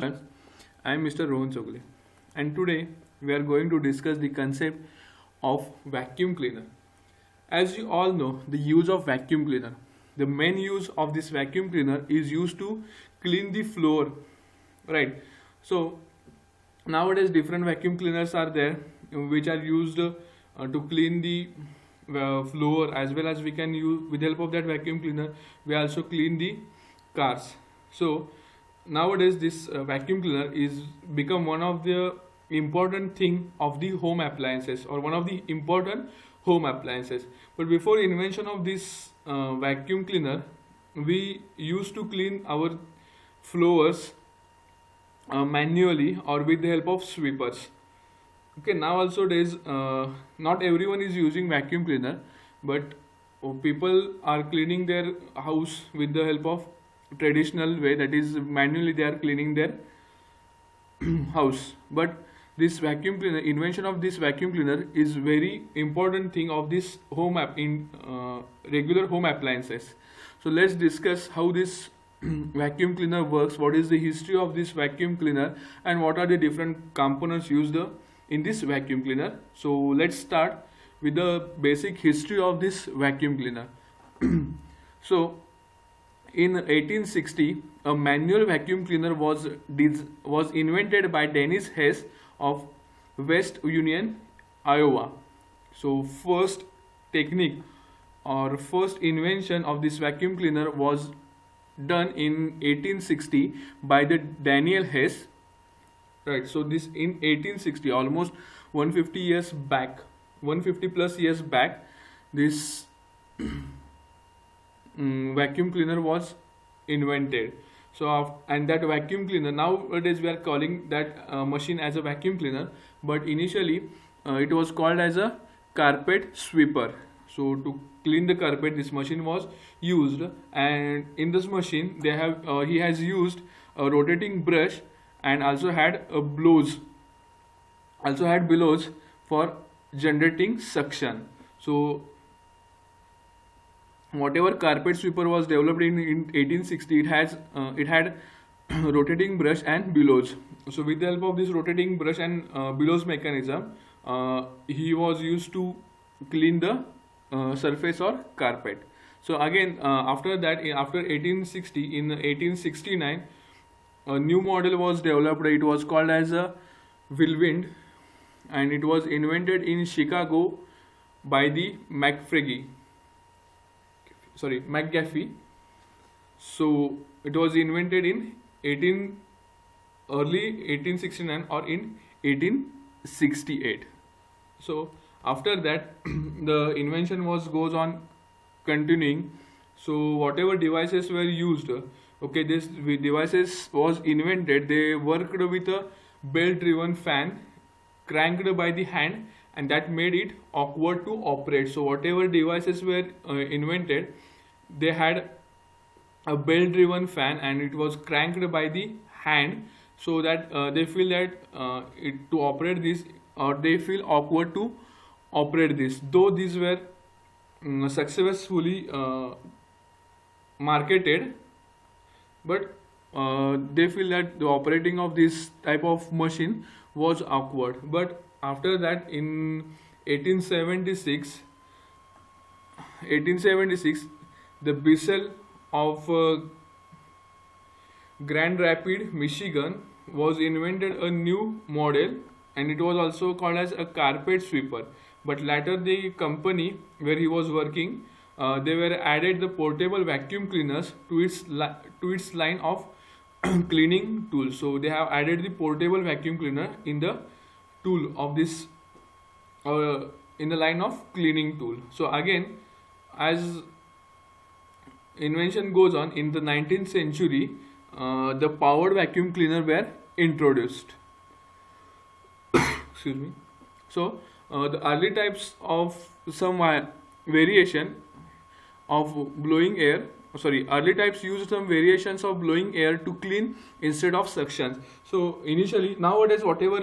I am Mr. Rohan Chogle, and today we are going to discuss the concept of vacuum cleaner. As you all know, the use of vacuum cleaner. The main use of this vacuum cleaner is used to clean the floor, right? So nowadays different vacuum cleaners are there which are used to clean the floor, as well as we can use with the help of that vacuum cleaner we also clean the cars. So nowadays this vacuum cleaner is become one of the important thing of the home appliances, or one of the important home appliances. But before invention of this vacuum cleaner, we used to clean our floors manually or with the help of sweepers. Okay, now also days not everyone is using vacuum cleaner, but people are cleaning their house with the help of traditional way, that is manually they are cleaning their house. But this vacuum cleaner, invention of this vacuum cleaner is very important thing of this home app in regular home appliances. So let's discuss how this vacuum cleaner works, what is the history of this vacuum cleaner, and what are the different components used in this vacuum cleaner. So let's start with the basic history of this vacuum cleaner. So in 1860, a manual vacuum cleaner was invented by Dennis Hess of West Union, Iowa. So first technique or first invention of this vacuum cleaner was done in 1860 by the Daniel Hess. Right. So this in 1860, almost 150 years back, 150 plus years back, this vacuum cleaner was invented. So and that vacuum cleaner, nowadays we are calling that machine as a vacuum cleaner, but initially it was called as a carpet sweeper. So to clean the carpet, this machine was used, and in this machine they have he has used a rotating brush and also had a bellows for generating suction. So whatever carpet sweeper was developed in 1860, it had rotating brush and bellows. So with the help of this rotating brush and bellows mechanism, he was used to clean the surface or carpet. So again, after that, after 1860, in 1869, a new model was developed. It was called as a whirlwind, and it was invented in Chicago by the McGaffey. So it was invented in early 1869 or in 1868. So after that the invention goes on continuing. So whatever devices were used, okay, this devices was invented, they worked with a belt driven fan cranked by the hand, and that made it awkward to operate. So whatever devices were invented, they had a belt driven fan and it was cranked by the hand, so that they feel that to operate this, or they feel awkward to operate this. Though these were successfully marketed, but they feel that the operating of this type of machine was awkward. But after that, in 1876, the Bissell of Grand Rapids, Michigan, was invented a new model, and it was also called as a carpet sweeper. But later the company where he was working, they were added the portable vacuum cleaners to its line of cleaning tools. So they have added the portable vacuum cleaner in the tool of this in the line of cleaning tool. So again, as invention goes on, in the 19th century, the powered vacuum cleaner were introduced. Excuse me. So the early types of some variation of blowing air, early types used some variations of blowing air to clean instead of suction. So initially, nowadays whatever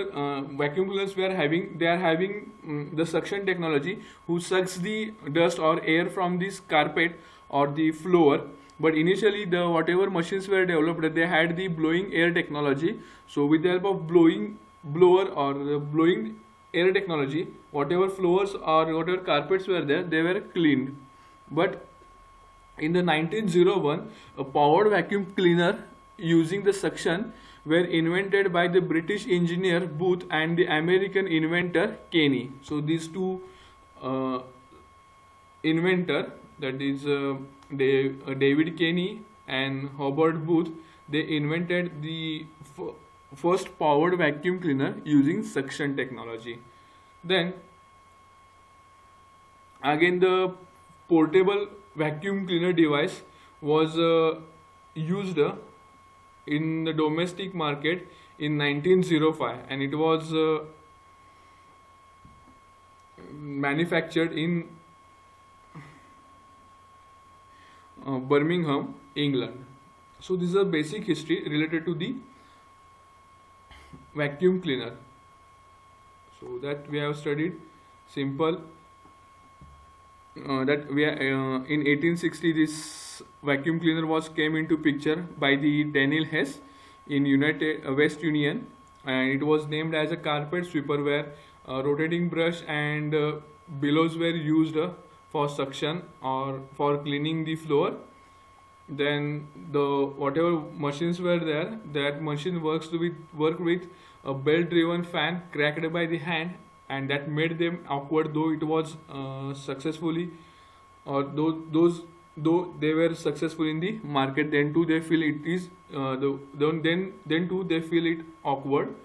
vacuum cleaners we are having, they are having the suction technology, who sucks the dust or air from this carpet or the floor, But initially, the whatever machines were developed, they had the blowing air technology. So with the help of blowing blower or the blowing air technology, whatever floors or whatever carpets were there, they were cleaned. But in the 1901, a powered vacuum cleaner using the suction were invented by the British engineer Booth and the American inventor Kenny. So these two uh, inventor, that is David Kenny and Hobart Booth, they invented the first powered vacuum cleaner using suction technology. Then again the portable vacuum cleaner device was used in the domestic market in 1905, and it was manufactured in Birmingham, England. So this is a basic history related to the vacuum cleaner. So that we have studied simple that we are, in 1860 this vacuum cleaner was came into picture by the Daniel Hess in United West Union, and it was named as a carpet sweeper where rotating brush and bellows were used for suction or for cleaning the floor. Then the whatever machines were there, that machine work with a belt driven fan cracked by the hand, and that made them awkward, though it was successfully, or though they were successful in the market, then too they feel it is then too they feel it awkward.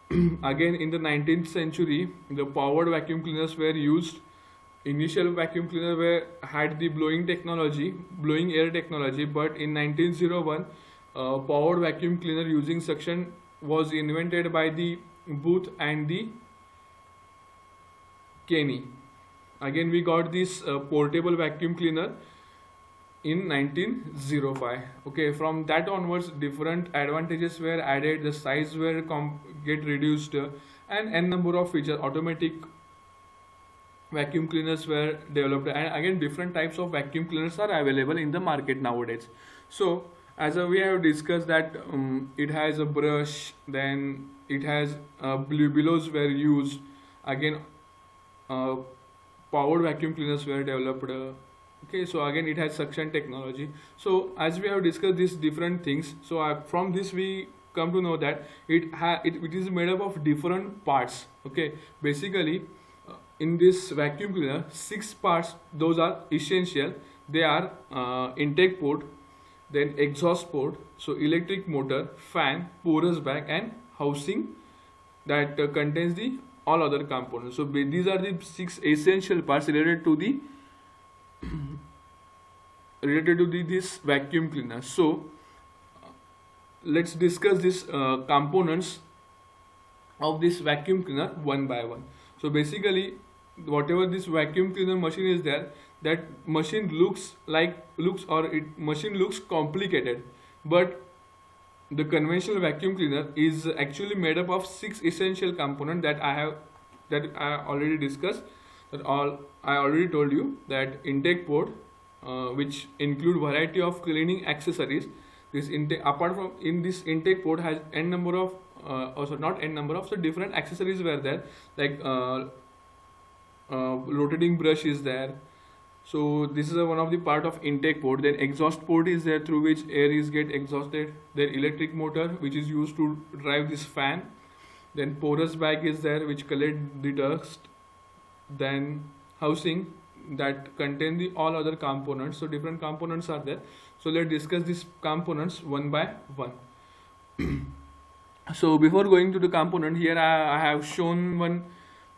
Again in the 19th century, the powered vacuum cleaners were used. Initial vacuum cleaner had the blowing air technology, but in 1901, powered vacuum cleaner using suction was invented by the Booth and the Kenny. Again, we got this portable vacuum cleaner in 1905. Okay, from that onwards, different advantages were added. The size were get reduced, and n number of features. Automatic vacuum cleaners were developed, and again different types of vacuum cleaners are available in the market nowadays. So as we have discussed that it has a brush, then it has bellows were used. Again powered vacuum cleaners were developed. Okay, so again it has suction technology. So as we have discussed these different things, so from this we come to know that it is made up of different parts. Okay, basically in this vacuum cleaner, 6 parts, those are essential. They are intake port, then exhaust port, so electric motor, fan, porous bag, and housing that contains the all other components. So these are the 6 essential parts related to this vacuum cleaner. So let's discuss these components of this vacuum cleaner one by one. So basically, whatever this vacuum cleaner machine is there, that machine looks complicated, but the conventional vacuum cleaner is actually made up of 6 essential components that I already discussed. I already told you that intake port, which include variety of cleaning accessories. This intake, apart from in this intake port, has n number of also not n number of, so different accessories were there, like rotating brush is there. So this is one of the part of intake port. Then exhaust port is there, through which air is get exhausted. Then electric motor, which is used to drive this fan. Then porous bag is there, which collect the dust. Then housing that contain the all other components. So different components are there. So let's discuss these components one by one. So before going to the component, here I have shown one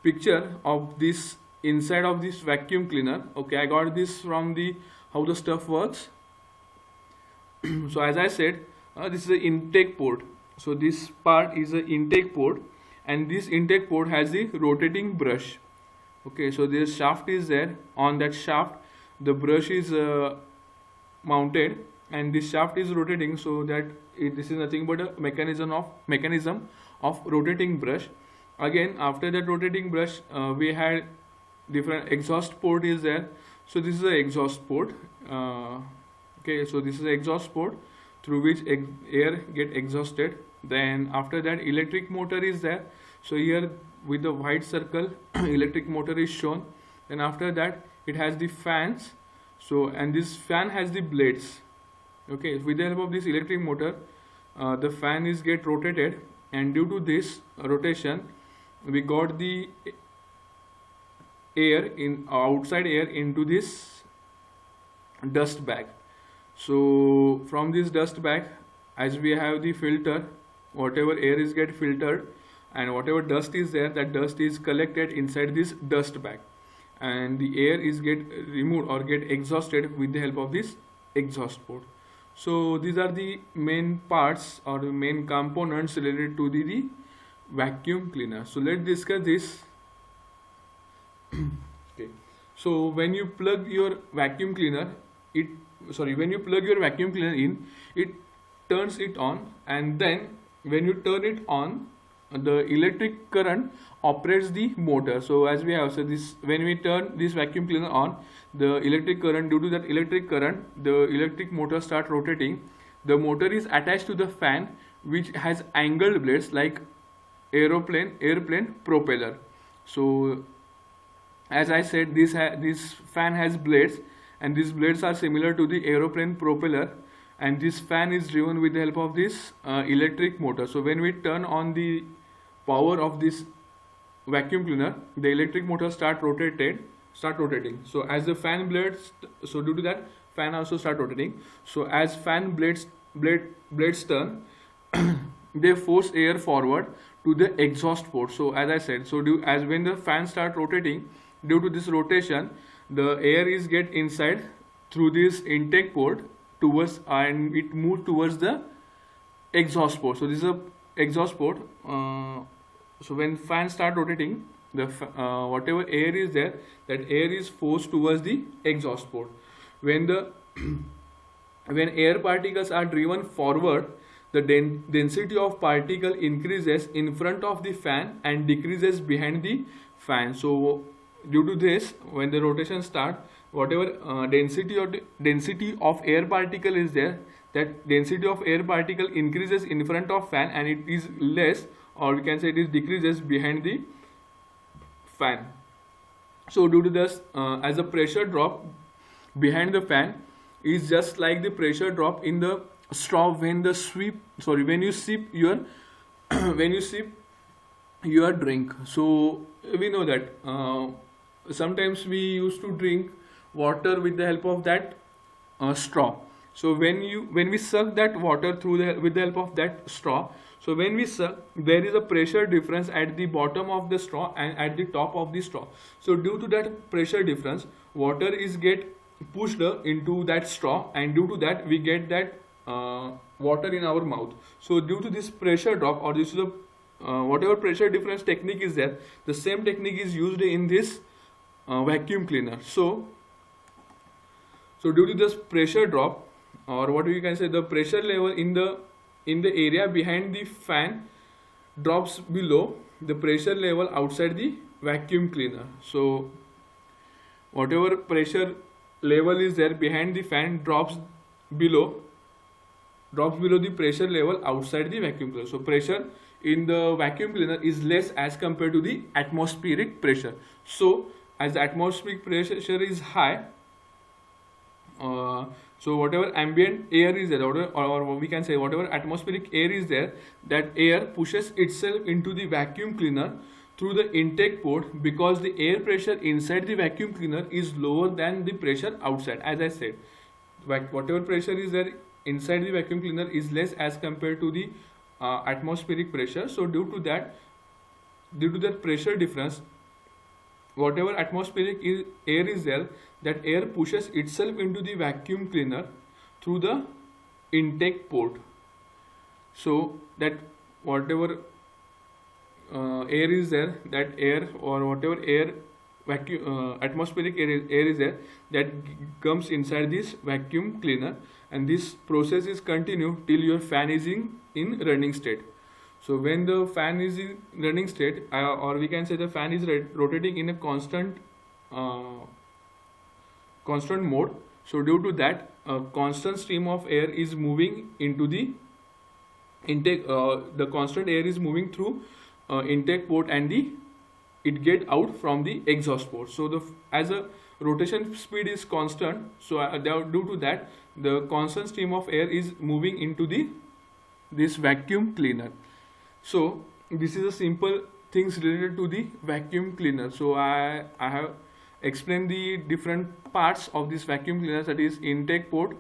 picture of this inside of this vacuum cleaner. Okay, I got this from the how the stuff works. So as I said, this is the intake port. So this part is the intake port, and this intake port has the rotating brush. Okay, so this shaft is there. On that shaft, the brush is mounted, and this shaft is rotating, so that this is nothing but a mechanism of rotating brush. Again, after that rotating brush, we had different exhaust port is there. So this is the exhaust port. Okay, so this is exhaust port through which air get exhausted. Then after that electric motor is there. So here with the white circle electric motor is shown. Then after that it has the fans. So and this fan has the blades. Okay, with the help of this electric motor the fan is get rotated, and due to this rotation we got the air in outside air into this dust bag. So from this dust bag, as we have the filter, whatever air is get filtered and whatever dust is there, that dust is collected inside this dust bag, and the air is get removed or get exhausted with the help of this exhaust port. So these are the main parts or the main components related to the vacuum cleaner. So let's discuss this. Okay. So when you plug your vacuum cleaner, when you plug your vacuum cleaner in, it turns it on, and then when you turn it on, the electric current operates the motor. So as we have said, this when we turn this vacuum cleaner on, the electric current, due to that electric current, the electric motor start rotating. The motor is attached to the fan, which has angled blades like airplane propeller. So as I said, this fan has blades, and these blades are similar to the aeroplane propeller, and this fan is driven with the help of this electric motor. So when we turn on the power of this vacuum cleaner, the electric motor start rotating. So as the fan blades, so due to that fan also start rotating. So as fan blades turn, they force air forward to the exhaust port. So as I said, as when the fan start rotating, due to this rotation, the air is get inside through this intake port towards, and it moves towards the exhaust port. So this is a exhaust port. So when fan start rotating, the whatever air is there, that air is forced towards the exhaust port. When the when air particles are driven forward, the density of particle increases in front of the fan and decreases behind the fan. So due to this, when the rotation start, whatever density of air particle is there, that density of air particle increases in front of fan, and it is less, or we can say it is decreases behind the fan. So due to this, as a pressure drop behind the fan is just like the pressure drop in the straw when you sip your when you sip your drink. So we know that sometimes we used to drink water with the help of that straw. So when we suck that water with the help of that straw, so when we suck, there is a pressure difference at the bottom of the straw and at the top of the straw. So due to that pressure difference, water is get pushed into that straw, and due to that we get that water in our mouth. So due to this pressure drop, or this is the whatever pressure difference technique is there, the same technique is used in this vacuum cleaner. So due to this pressure drop, or what we can say, the pressure level in the area behind the fan drops below the pressure level outside the vacuum cleaner. So whatever pressure level is there behind the fan drops below the pressure level outside the vacuum cleaner. So pressure in the vacuum cleaner is less as compared to the atmospheric pressure. So as the atmospheric pressure is high, so whatever ambient air is there, or we can say whatever atmospheric air is there, that air pushes itself into the vacuum cleaner through the intake port, because the air pressure inside the vacuum cleaner is lower than the pressure outside. As I said, whatever pressure is there inside the vacuum cleaner is less as compared to the atmospheric pressure. So due to that pressure difference, whatever atmospheric air is there, that air pushes itself into the vacuum cleaner through the intake port. So that whatever air is there, that air or whatever air atmospheric air is there, that comes inside this vacuum cleaner, and this process is continued till your fan is in running state. So when the fan is in running state, or we can say the fan is rotating in a constant mode, So due to that, a constant stream of air is moving into the intake. The constant air is moving through intake port, and it get out from the exhaust port. So as a rotation speed is constant, so due to that, the constant stream of air is moving into this vacuum cleaner. So this is a simple things related to the vacuum cleaner. So I have explained the different parts of this vacuum cleaner, that is intake port.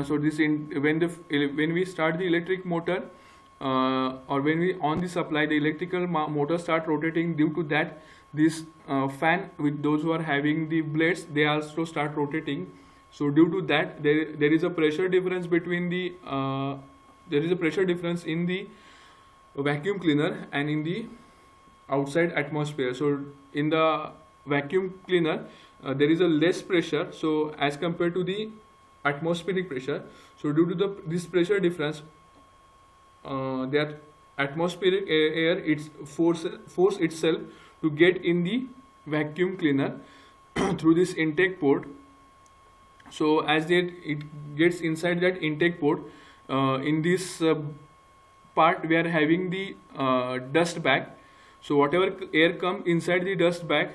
So when we start the electric motor, or when we on the supply, the electrical motor start rotating. Due to that, this fan, with those who are having the blades, they also start rotating. So due to that, there is a pressure difference between the in the vacuum cleaner and in the outside atmosphere. So in the vacuum cleaner, there is a less pressure, so as compared to the atmospheric pressure. So due to this pressure difference, that atmospheric air it's force itself to get in the vacuum cleaner through this intake port. So as it gets inside that intake port, in this part we are having the dust bag. So whatever air comes inside the dust bag,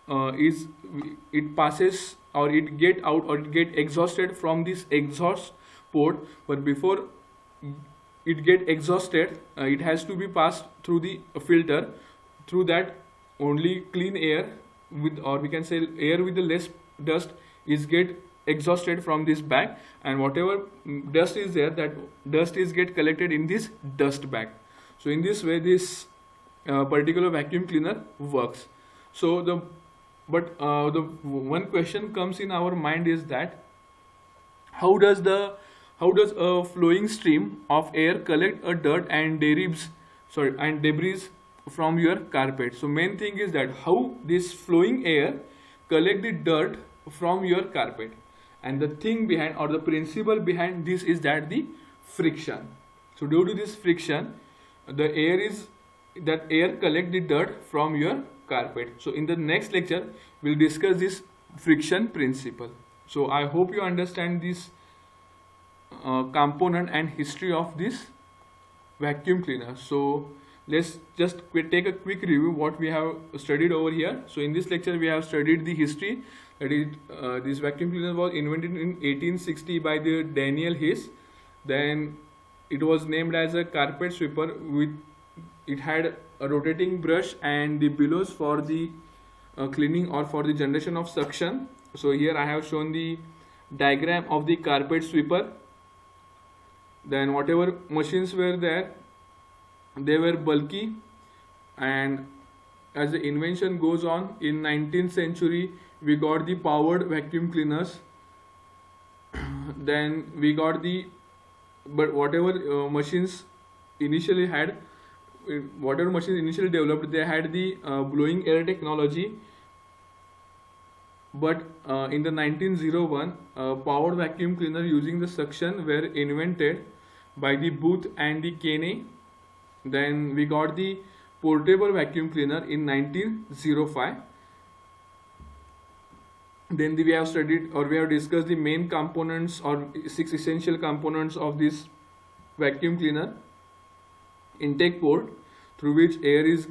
it passes, or it get out, or it get exhausted from this exhaust port. But before it get exhausted, it has to be passed through the filter. Through that, only clean air with, or we can say air with the less dust, is get exhausted from this bag, and whatever dust is there, that dust is get collected in this dust bag. So in this way, this particular vacuum cleaner works. So the one question comes in our mind is that how does a flowing stream of air collect a dirt and debris from your carpet? So main thing is that how this flowing air collect the dirt from your carpet, and the thing behind, or the principle behind this, is that the friction. So due to this friction, the air collect the dirt from your carpet. So in the next lecture, we'll discuss this friction principle. So I hope you understand this component and history of this vacuum cleaner. So let's just take a quick review what we have studied over here. So in this lecture, we have studied the history. That is, this vacuum cleaner was invented in 1860 by the Daniel Hess. Then it was named as a carpet sweeper. It had a rotating brush and the bellows for the cleaning, or for the generation of suction. So here I have shown the diagram of the carpet sweeper. Then whatever machines were there, they were bulky, and as the invention goes on, in 19th century we got the powered vacuum cleaners. Then we got whatever machines initially developed, they had the blowing air technology. But in the 1901, powered vacuum cleaner using the suction were invented by the Booth and the Kenney. Then we got the portable vacuum cleaner in 1905. Then we have studied, or we have discussed, the main components, or 6 essential components of this vacuum cleaner. Intake port, through which air is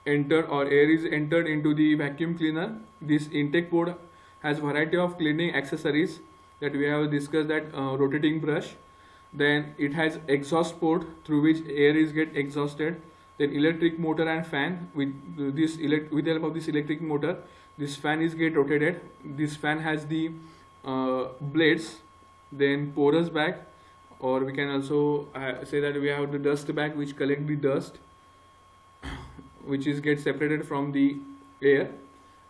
entered into the vacuum cleaner. This intake port has variety of cleaning accessories that we have discussed, that rotating brush. Then it has exhaust port, through which air is get exhausted. Then electric motor and fan. With the help of this electric motor, this fan is get rotated. This fan has the blades. Then porous bag, or we can also say that we have the dust bag, which collect the dust, which is get separated from the air,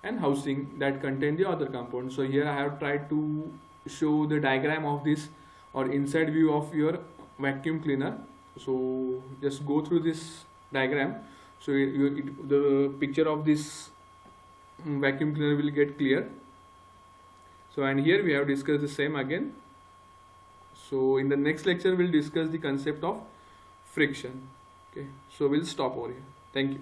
and housing that contain the other components. So here I have tried to show the diagram of this, or inside view of your vacuum cleaner. So just go through this diagram, so the picture of this vacuum cleaner will get clear. So, and here we have discussed the same again. So in the next lecture, we'll discuss the concept of friction. Okay, so we'll stop over here. Thank you.